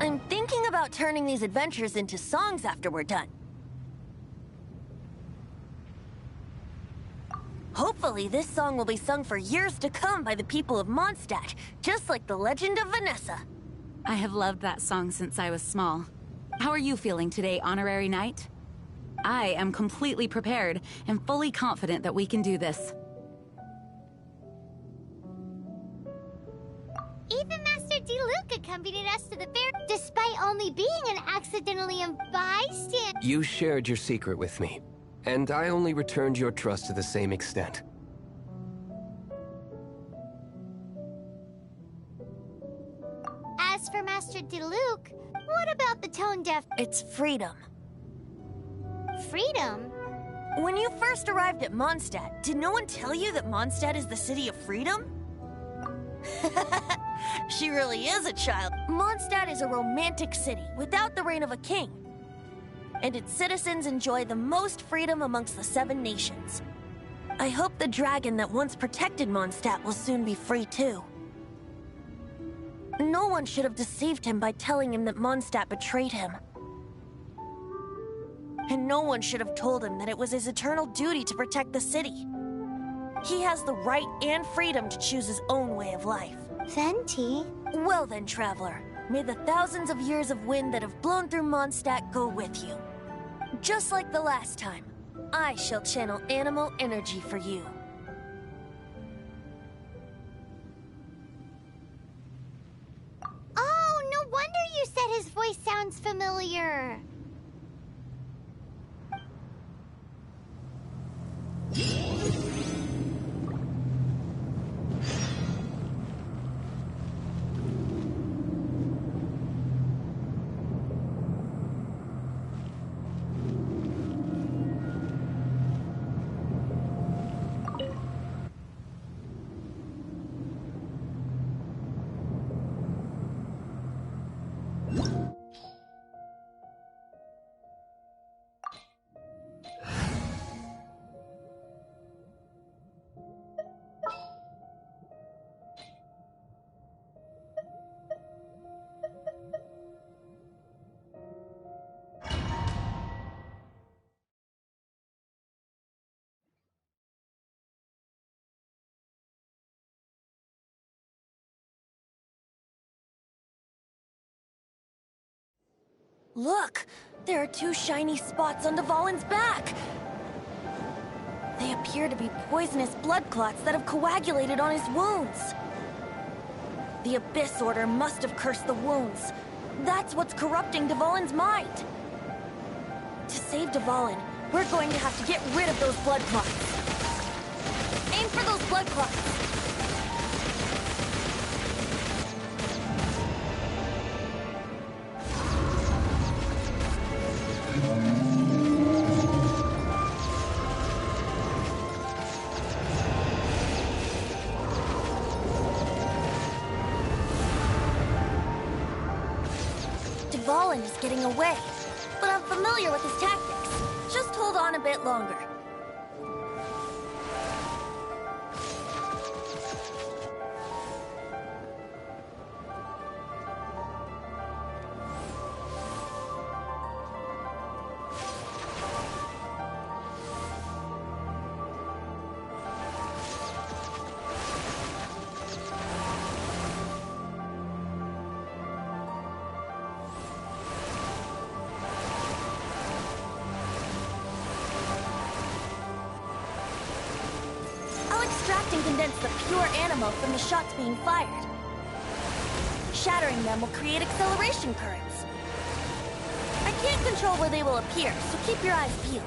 I'm thinking about turning these adventures into songs after we're done. Hopefully, this song will be sung for years to come by the people of Mondstadt, just like the legend of Vanessa. I have loved that song since I was small. How are you feeling today, Honorary Knight? I am completely prepared and fully confident that we can do this. Even Master DeLuke accompanied us to the fair, despite only being an accidentally a bystander. You shared your secret with me, and I only returned your trust to the same extent. As for Master DeLuke, what about the tone-deaf? It's freedom. Freedom? When you first arrived at Mondstadt, did no one tell you that Mondstadt is the city of freedom? She really is a child. Mondstadt is a romantic city without the reign of a king. And its citizens enjoy the most freedom amongst the 7 nations. I hope the dragon that once protected Mondstadt will soon be free too. No one should have deceived him by telling him that Mondstadt betrayed him. And no one should have told him that it was his eternal duty to protect the city. He has the right and freedom to choose his own way of life. Venti? Well then, traveler, may the thousands of years of wind that have blown through Mondstadt go with you. Just like the last time, I shall channel animal energy for you. Oh, no wonder you said his voice sounds familiar. Look! There are 2 shiny spots on Dvalin's back! They appear to be poisonous blood clots that have coagulated on his wounds. The Abyss Order must have cursed the wounds. That's what's corrupting Dvalin's mind. To save Dvalin, we're going to have to get rid of those blood clots. Aim for those blood clots! Dvalin friend is getting away, but I'm familiar with his tactics. Just hold on a bit longer. Extract and condense the pure animal from the shots being fired. Shattering them will create acceleration currents. I can't control where they will appear, so keep your eyes peeled.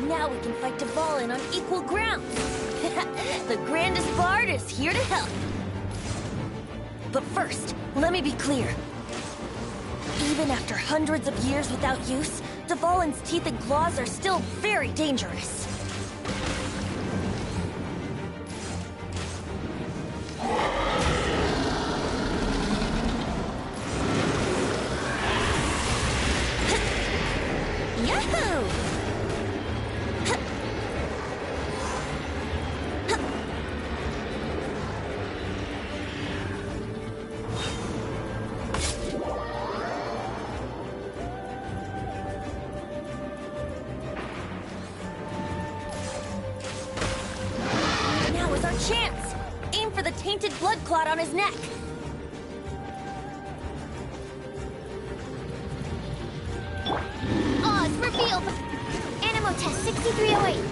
Now we can fight Dvalin on equal grounds. The grandest bard is here to help. But first, let me be clear. Even after hundreds of years without use, Dvalin's teeth and claws are still very dangerous. Yahoo! Now is our chance! Aim for the tainted blood clot on his neck! Oz revealed! Animo test 6308.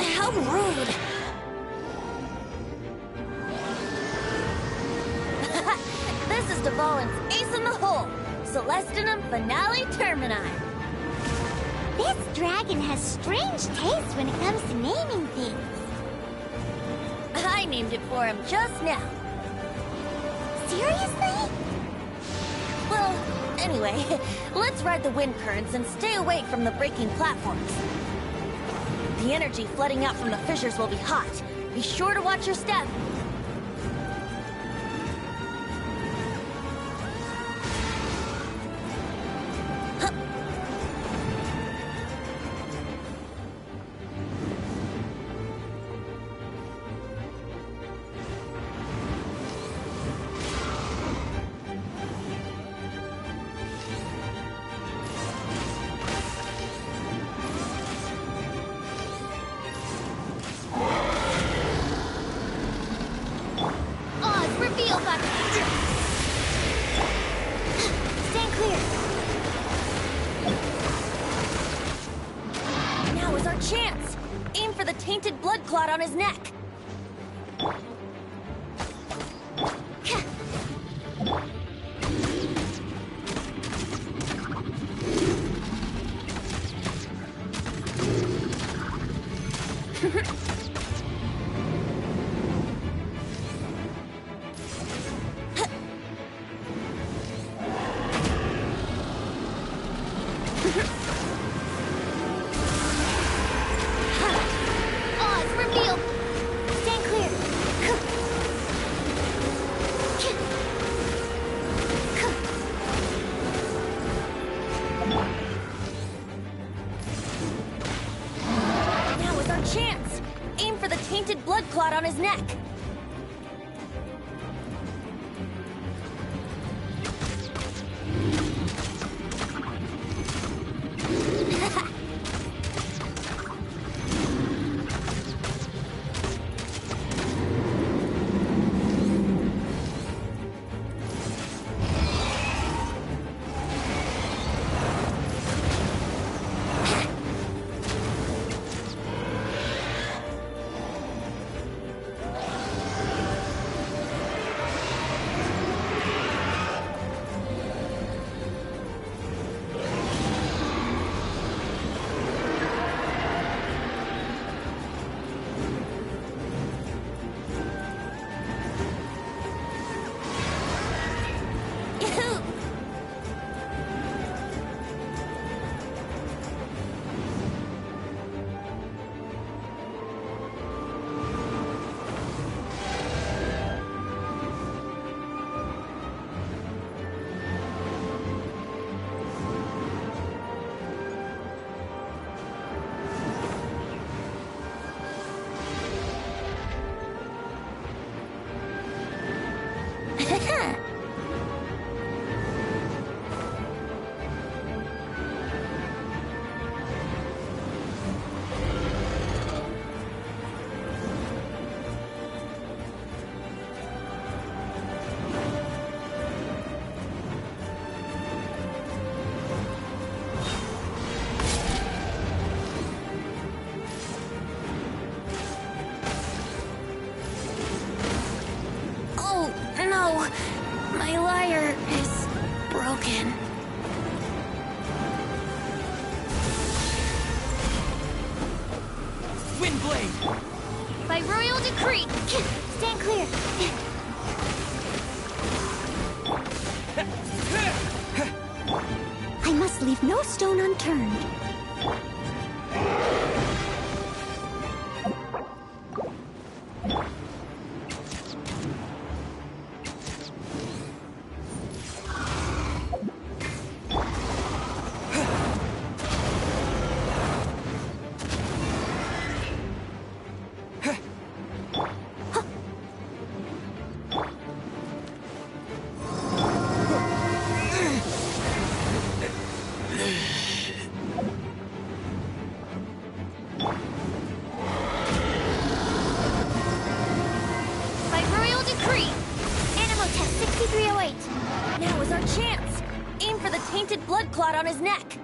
How rude! This is Dvalin's ace in the hole! Celestinum Finale Termini! This dragon has strange taste when it comes to naming things. I named it for him just now. Seriously? Well, anyway, let's ride the wind currents and stay away from the breaking platforms. The energy flooding out from the fissures will be hot. Be sure to watch your step. Oz revealed that. Stand clear. Now is our chance! Aim for the tainted blood clot on his neck! Oz revealed. no! My lyre is broken. Windblade! By royal decree! Stand clear! I must leave no stone unturned. Now is our chance! Aim for the tainted blood clot on his neck!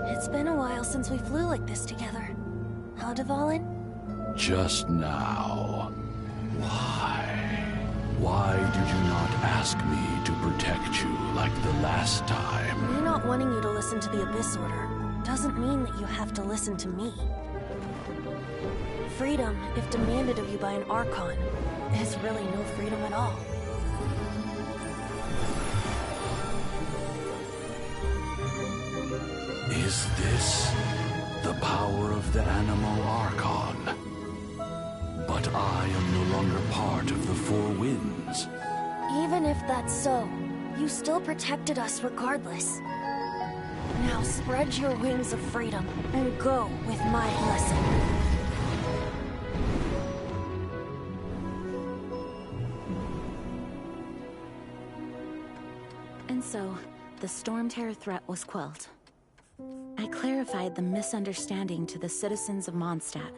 It's been a while since we flew like this together. Huh, Dvalin? Just now. Why? Why did you not ask me to protect you like the last time? Me not wanting you to listen to the Abyss Order doesn't mean that you have to listen to me. Freedom, if demanded of you by an Archon, is really no freedom at all. Is this the power of the Animo Archon? But I am no longer part of the Four Winds. Even if that's so, you still protected us regardless. Now spread your wings of freedom and go with my blessing. And so, the Stormterror threat was quelled. I clarified the misunderstanding to the citizens of Mondstadt,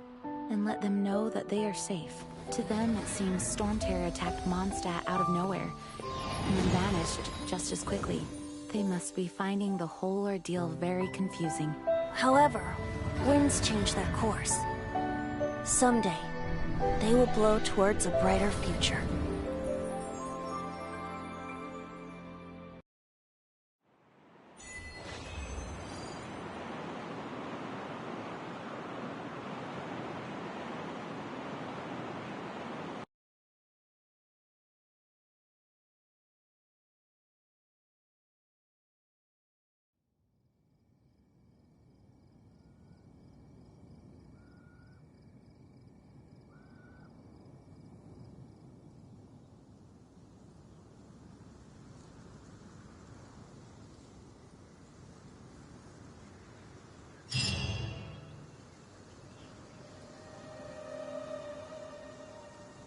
and let them know that they are safe. To them, it seems Stormterror attacked Mondstadt out of nowhere, and then vanished just as quickly. They must be finding the whole ordeal very confusing. However, winds change their course. Someday, they will blow towards a brighter future.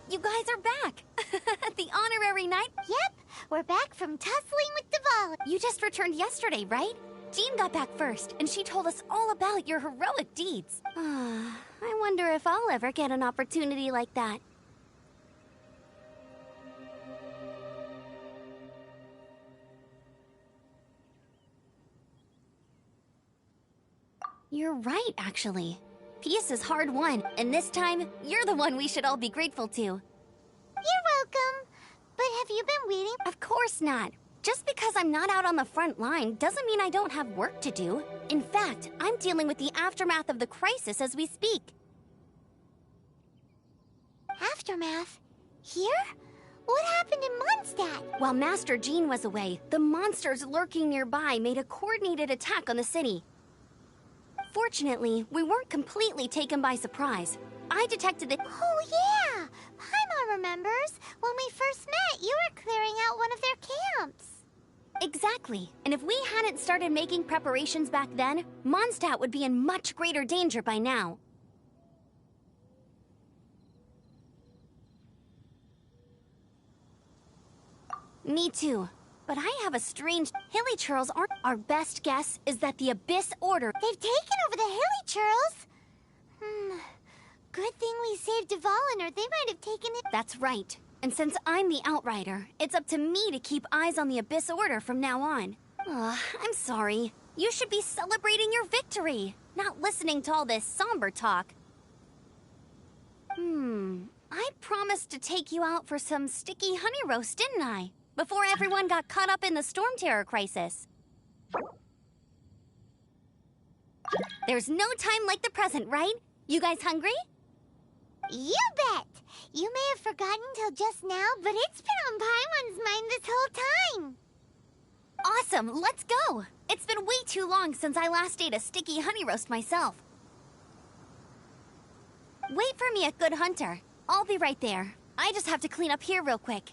You guys are back! The honorary knight? Yep, we're back from tussling with Dvalin. You just returned yesterday, right? Jean got back first, and she told us all about your heroic deeds. I wonder if I'll ever get an opportunity like that. You're right, actually. Peace is hard won, and this time, you're the one we should all be grateful to. You're welcome. But have you been waiting? Of course not. Just because I'm not out on the front line doesn't mean I don't have work to do. In fact, I'm dealing with the aftermath of the crisis as we speak. Aftermath? Here? What happened in Mondstadt? While Master Jean was away, the monsters lurking nearby made a coordinated attack on the city. Fortunately, we weren't completely taken by surprise. I detected the— Oh, yeah! Paimon remembers. When we first met, you were clearing out one of their camps. Exactly. And if we hadn't started making preparations back then, Mondstadt would be in much greater danger by now. Me too. But I have a strange— Hilichurls aren't— Our best guess is that the Abyss Order— They've taken over the Hilichurls? Good thing we saved Dvalin, or they might have taken it. That's right. And since I'm the Outrider, it's up to me to keep eyes on the Abyss Order from now on. I'm sorry. You should be celebrating your victory, not listening to all this somber talk. I promised to take you out for some sticky honey roast, didn't I? Before everyone got caught up in the Stormterror crisis. There's no time like the present, right? You guys hungry? You bet! You may have forgotten till just now, but it's been on Paimon's mind this whole time. Awesome, let's go! It's been way too long since I last ate a sticky honey roast myself. Wait for me at Good Hunter. I'll be right there. I just have to clean up here real quick.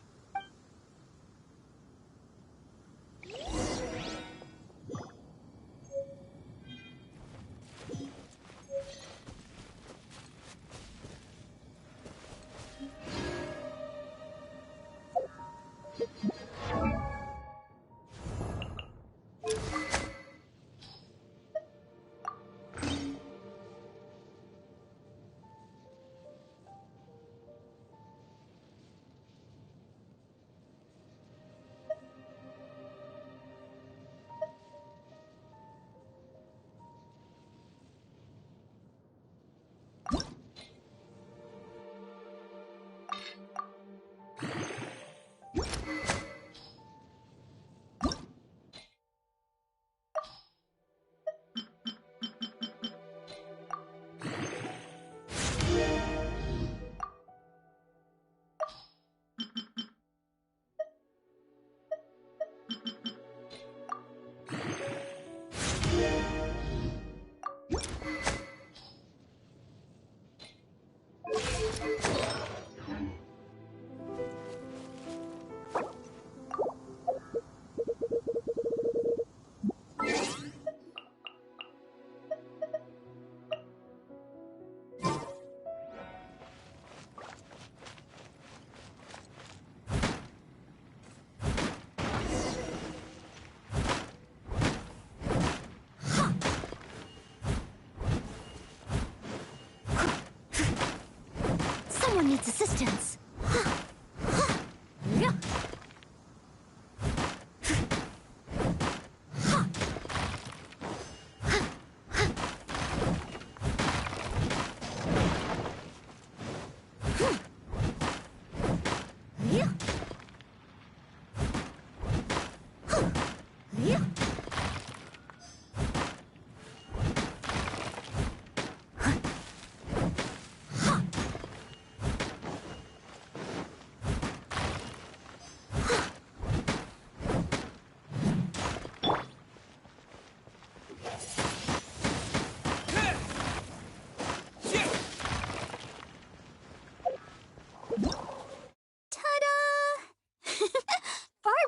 Someone needs assistance.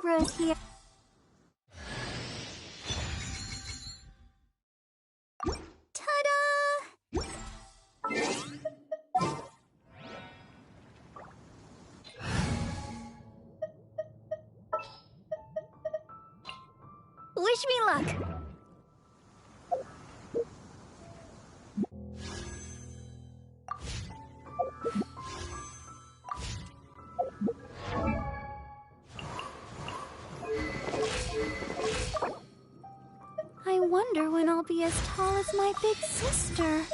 Barbara's here. Ta-da! Wish me luck. I wonder when I'll be as tall as my big sister.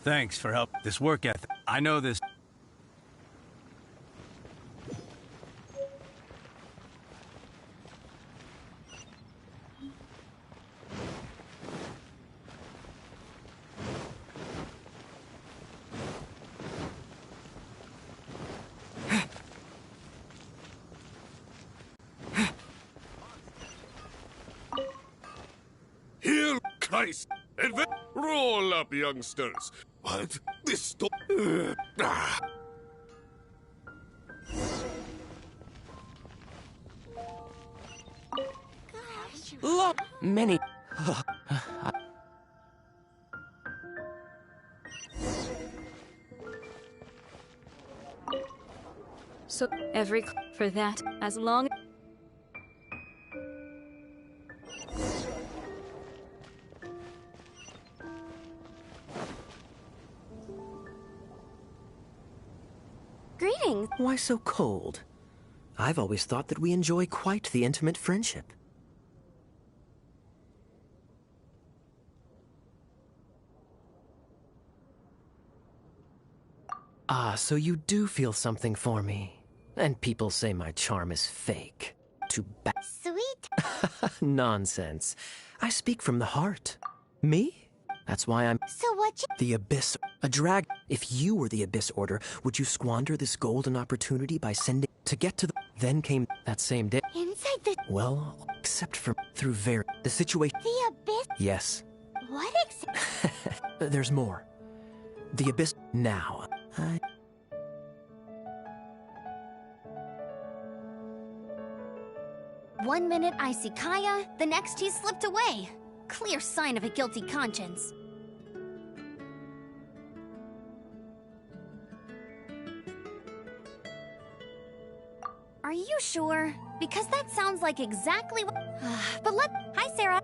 Thanks for help. This work ethic. I know this. Hear Christ! Roll up, youngsters! What? This sto- Ah. Look, many. So every for that, as long. Greetings. Why so cold? I've always thought that we enjoy quite the intimate friendship. Ah, so you do feel something for me. And people say my charm is fake. Too bad. Sweet. Nonsense. I speak from the heart. Me? That's why I'm So what you... the Abyss. A drag. If you were the Abyss Order, would you squander this golden opportunity by sending to get to the... Then came that same day. Inside the... Well, except for through the situation. The Abyss? Yes. What There's more. The Abyss... Now. One minute I see Kaya, the next he slipped away. Clear sign of a guilty conscience. Are you sure? Because that sounds like exactly what... But let... Hi, Sarah.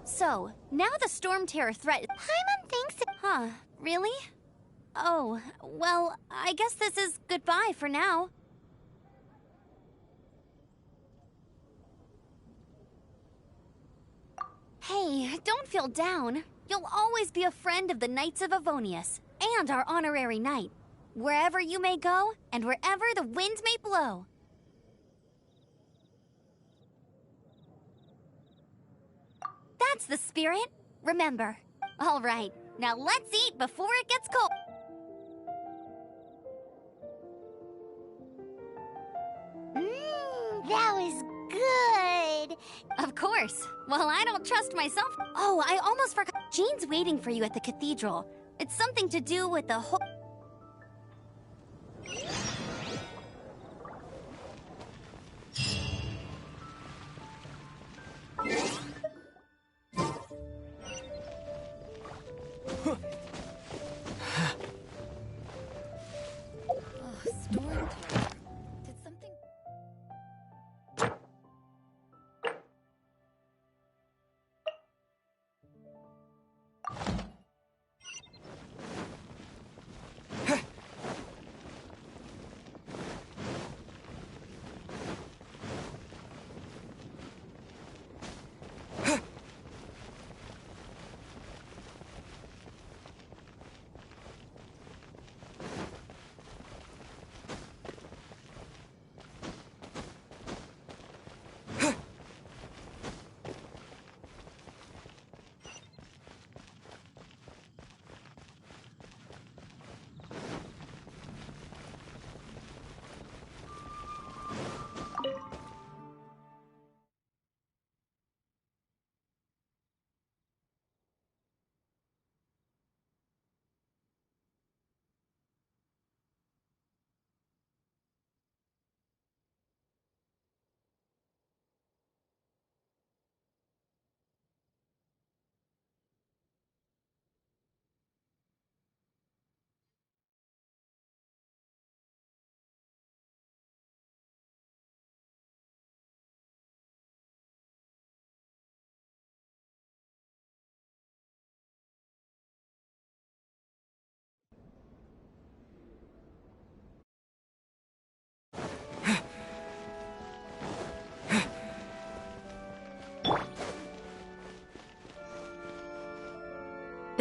So, now the Stormterror threat... Paimon thinks... Huh, really? Oh, well, I guess this is goodbye for now. Hey, don't feel down. You'll always be a friend of the Knights of Avonius, and our honorary knight. Wherever you may go, and wherever the winds may blow. That's the spirit. Remember. All right, now let's eat before it gets cold. That was good. Of course. Well, I don't trust myself. Oh, I almost forgot. Jean's waiting for you at the cathedral. It's something to do with the whole... Stormterror. Did something...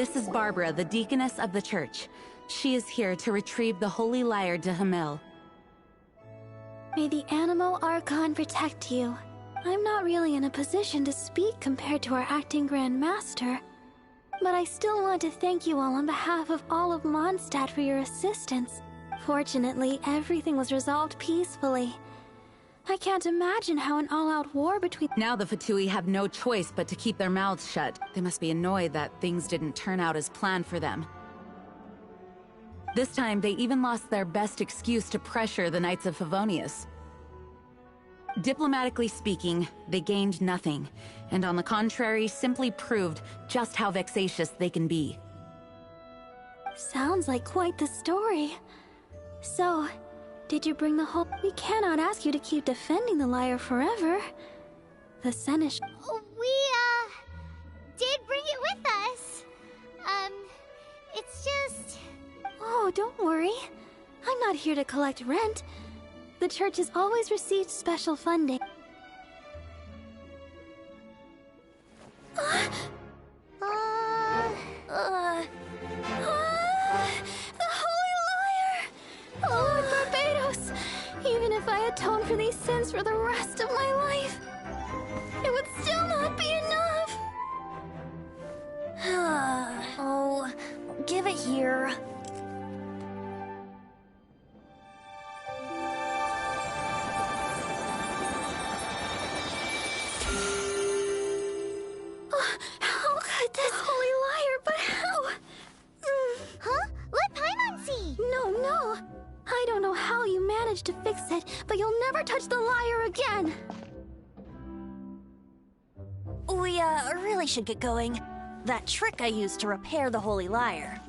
This is Barbara, the deaconess of the church. She is here to retrieve the Holy Lyre de Hamel. May the Animal Archon protect you. I'm not really in a position to speak compared to our acting Grand Master, but I still want to thank you all on behalf of all of Mondstadt for your assistance. Fortunately, everything was resolved peacefully. I can't imagine how an all-out war between— Now the Fatui have no choice but to keep their mouths shut. They must be annoyed that things didn't turn out as planned for them. This time, they even lost their best excuse to pressure the Knights of Favonius. Diplomatically speaking, they gained nothing, and on the contrary, simply proved just how vexatious they can be. Sounds like quite the story. So, did you bring the whole— We cannot ask you to keep defending the lyre forever. The Senesh— We, did bring it with us. It's just— Oh, don't worry. I'm not here to collect rent. The church has always received special funding. The Holy Lyre! Lord Barbados! Even if I atone for these sins for the rest of my life, it would still not be enough! Oh, give it here. How could this Holy Lyre, but how? Huh? Let Paimon see! No. I don't know how you managed to fix it, but you'll never touch the lyre again! We, really should get going. That trick I used to repair the Holy Lyre.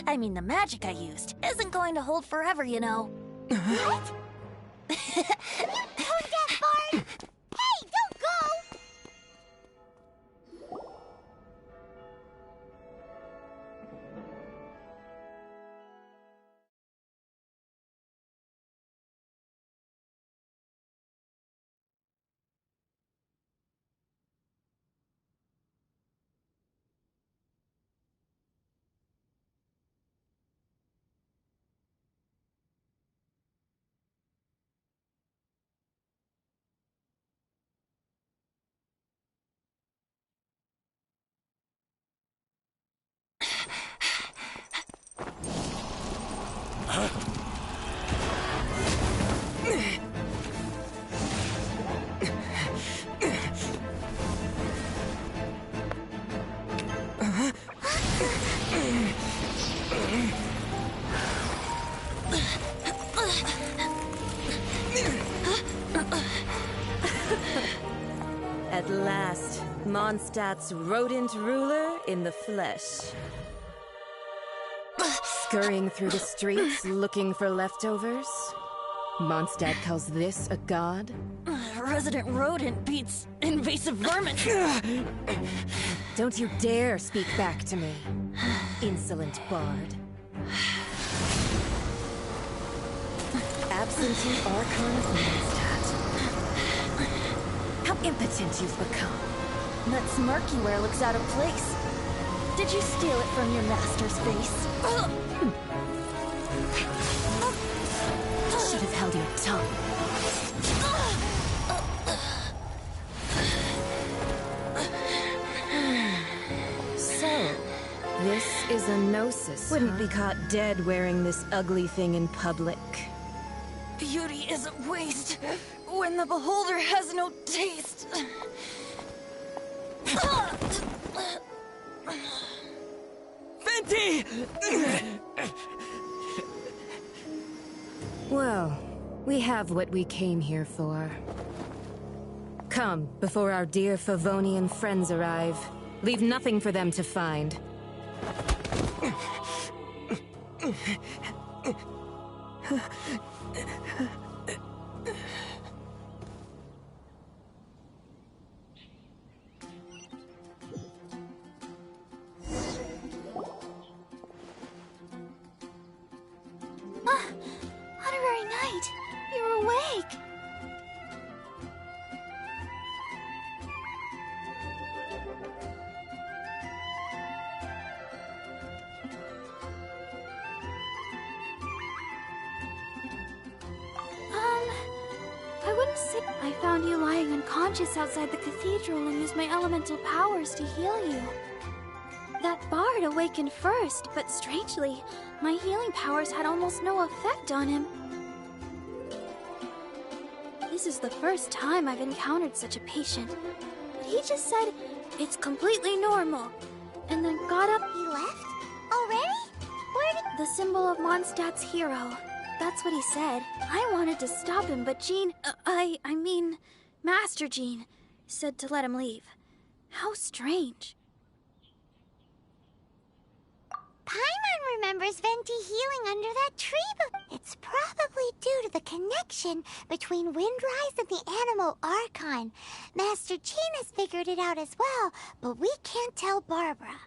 I mean, the magic I used isn't going to hold forever, you know. What? You tone deaf, Bard! Hey, don't go! At last, Mondstadt's rodent ruler in the flesh. Scurrying through the streets looking for leftovers? Mondstadt calls this a god? Resident rodent beats invasive vermin. Don't you dare speak back to me, insolent bard. Absentee Archon of Mondstadt. How impotent you've become. That smirky wear looks out of place. Did you steal it from your master's face? Should have held your tongue. So, this is a gnosis. Wouldn't be caught dead wearing this ugly thing in public. Beauty isn't waste when the beholder has no taste. Venti! Well, we have what we came here for. Come, before our dear Favonian friends arrive. Leave nothing for them to find. Honorary Knight, you're awake! wouldn't say I found you lying unconscious outside the cathedral and used my elemental powers to heal you. That bard awakened first, but strangely, my healing powers had almost no effect on him. This is the first time I've encountered such a patient. But he just said, it's completely normal, and then got up. He left? Already? Where did... The symbol of Mondstadt's hero. That's what he said. I wanted to stop him, but Jean... I mean, Master Jean said to let him leave. How strange. Paimon remembers Venti healing under that tree, but it's probably due to the connection between Windrise and the Animal Archon. Master Jean has figured it out as well, but we can't tell Barbara.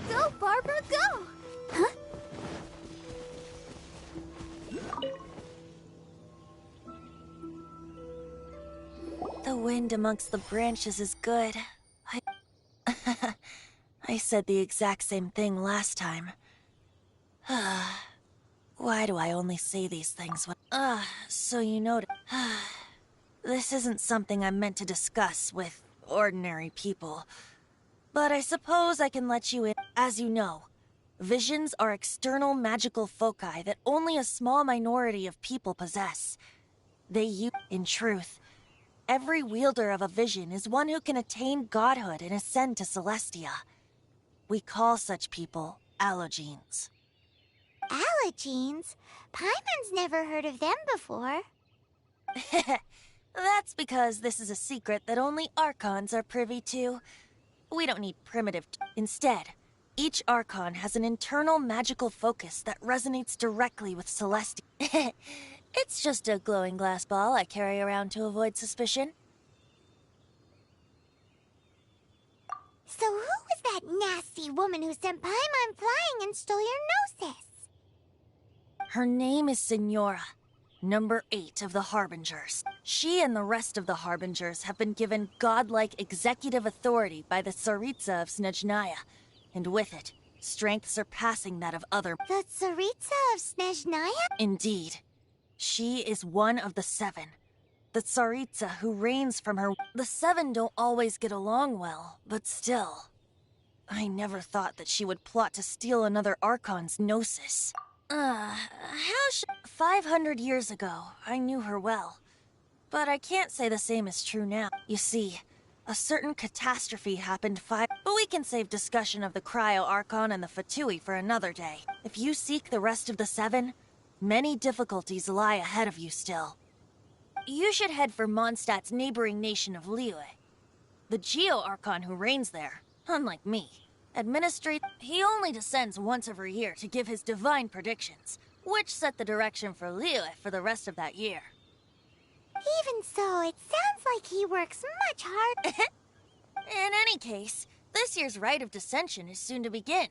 Go, Barbara, go! Huh? The wind amongst the branches is good. I said the exact same thing last time. Why do I only say these things when... so you know... This isn't something I'm meant to discuss with ordinary people. But I suppose I can let you in. As you know, visions are external magical foci that only a small minority of people possess. They use... In truth, every wielder of a vision is one who can attain godhood and ascend to Celestia. We call such people allogenes. Allogenes? Paimon's never heard of them before. That's because this is a secret that only Archons are privy to. We don't need primitive... Instead, each Archon has an internal magical focus that resonates directly with Celestia. It's just a glowing glass ball I carry around to avoid suspicion. So who was that nasty woman who sent Paimon flying and stole your Gnosis? Her name is Signora, number 8 of the Harbingers. She and the rest of the Harbingers have been given godlike executive authority by the Tsaritsa of Snezhnaya, and with it, strength surpassing that of other... The Tsaritsa of Snezhnaya? Indeed. She is one of the 7. The Tsaritsa who reigns from her... The 7 don't always get along well, but still. I never thought that she would plot to steal another Archon's Gnosis. 500 years ago, I knew her well. But I can't say the same is true now. You see, a certain catastrophe happened But we can save discussion of the Cryo Archon and the Fatui for another day. If you seek the rest of the 7, many difficulties lie ahead of you still. You should head for Mondstadt's neighboring nation of Liyue. The Geo Archon who reigns there, unlike me, he only descends once every year to give his divine predictions, which set the direction for Liyue for the rest of that year. Even so, it sounds like he works much harder. In any case, this year's Rite of Descension is soon to begin.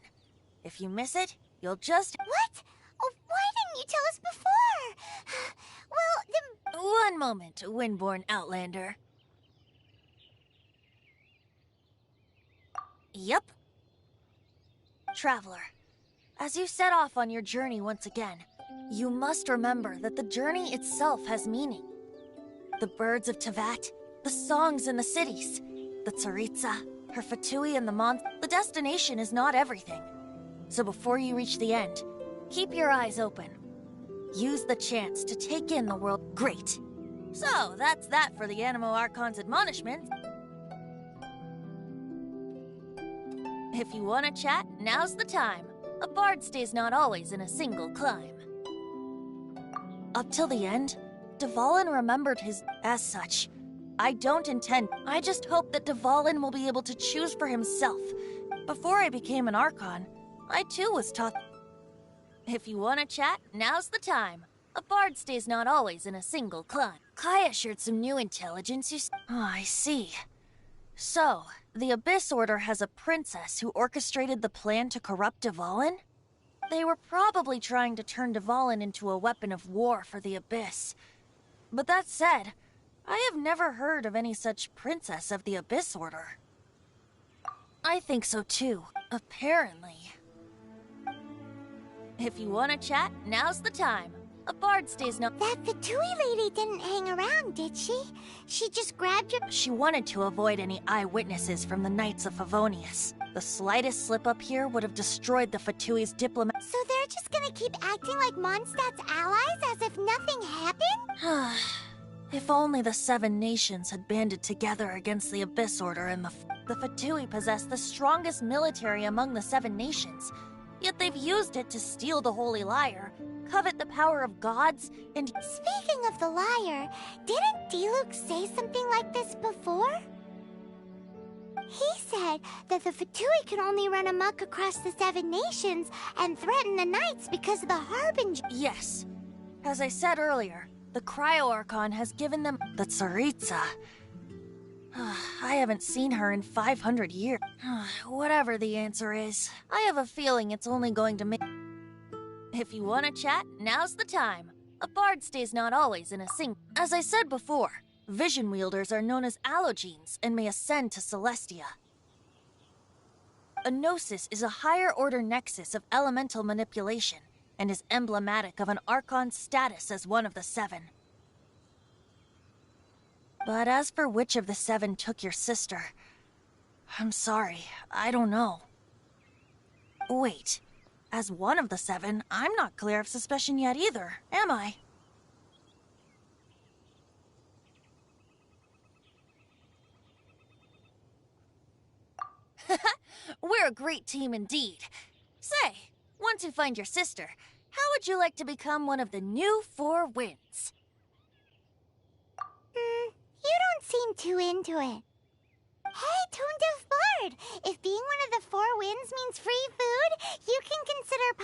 If you miss it, you'll just... What? Oh, why didn't you tell us before? Well, then... One moment, Windborn Outlander. Yep. Traveler, as you set off on your journey once again, you must remember that the journey itself has meaning. The birds of Tevat, the songs in the cities, the Tsaritsa, her Fatui and the destination is not everything. So before you reach the end, keep your eyes open. Use the chance to take in the world. Great. So, that's that for the Animo Archon's admonishments. If you want to chat, now's the time. A bard stays not always in a single climb. Up till the end, Dvalin remembered his... As such, I don't intend... I just hope that Dvalin will be able to choose for himself. Before I became an Archon, I too was taught... If you want to chat, now's the time. A bard stays not always in a single climb. Kaya shared some new intelligence you... Oh, I see. So, the Abyss Order has a princess who orchestrated the plan to corrupt Dvalin? They were probably trying to turn Dvalin into a weapon of war for the Abyss. But that said, I have never heard of any such princess of the Abyss Order. I think so too, apparently. If you want to chat, now's the time. A bard stays no- That Fatui lady didn't hang around, did she? She just grabbed your- She wanted to avoid any eyewitnesses from the Knights of Favonius. The slightest slip-up here would have destroyed the Fatui's diplomat- So they're just gonna keep acting like Mondstadt's allies as if nothing happened? If only the 7 nations had banded together against the Abyss Order and the Fatui possess the strongest military among the 7 nations. Yet they've used it to steal the Holy Lyre, covet the power of gods, and... Speaking of the lyre, didn't Diluc say something like this before? He said that the Fatui can only run amok across the 7 nations and threaten the Knights because of the Harbinger. Yes. As I said earlier, the Cryo-Archon has given them the Tsaritsa. I haven't seen her in 500 years. Whatever the answer is, I have a feeling it's only going to make... If you want to chat, now's the time. A bard stays not always in a sing... As I said before, vision wielders are known as allogenes and may ascend to Celestia. A gnosis is a higher-order nexus of elemental manipulation and is emblematic of an Archon's status as one of the 7. But as for which of the 7 took your sister, I'm sorry, I don't know. Wait, as one of the 7, I'm not clear of suspicion yet either, am I? We're a great team indeed. Say, once you find your sister, how would you like to become one of the new 4 winds? You don't seem too into it. Hey, Tone Deaf Bard! If being one of the 4 winds means free food, you can consider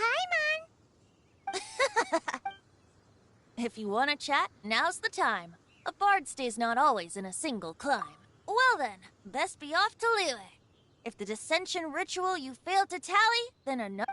Paimon. If you want to chat, now's the time. A bard stays not always in a single climb. Well then, best be off to Liyue. If the dissension ritual you failed to tally, then another...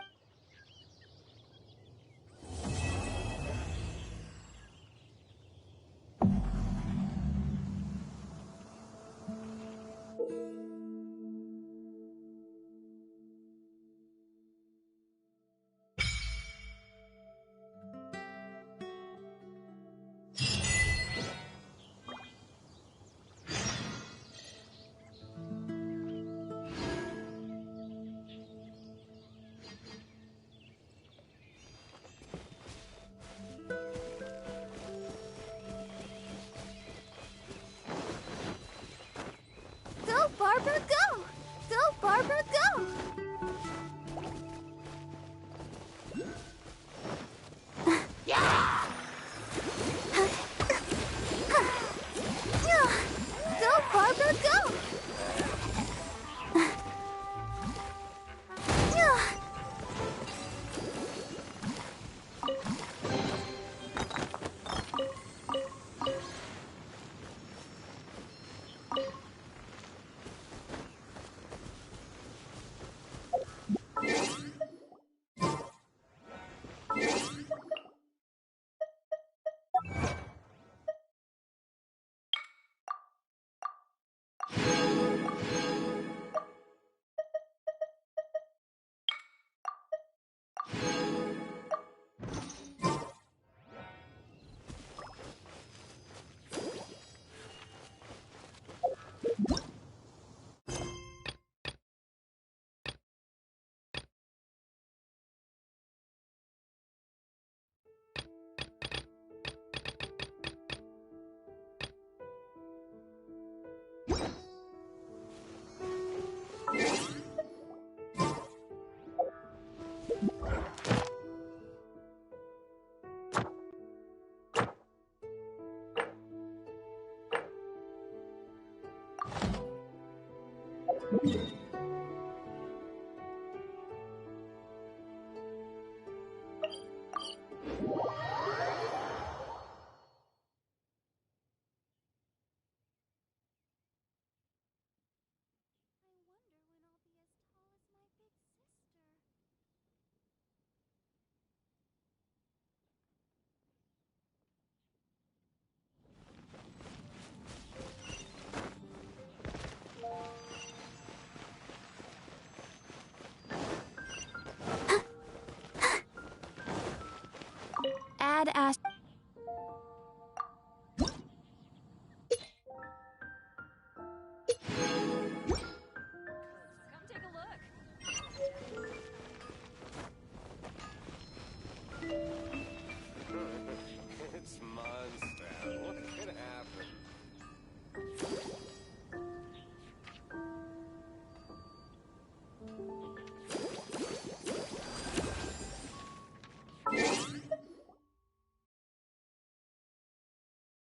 Add Ash.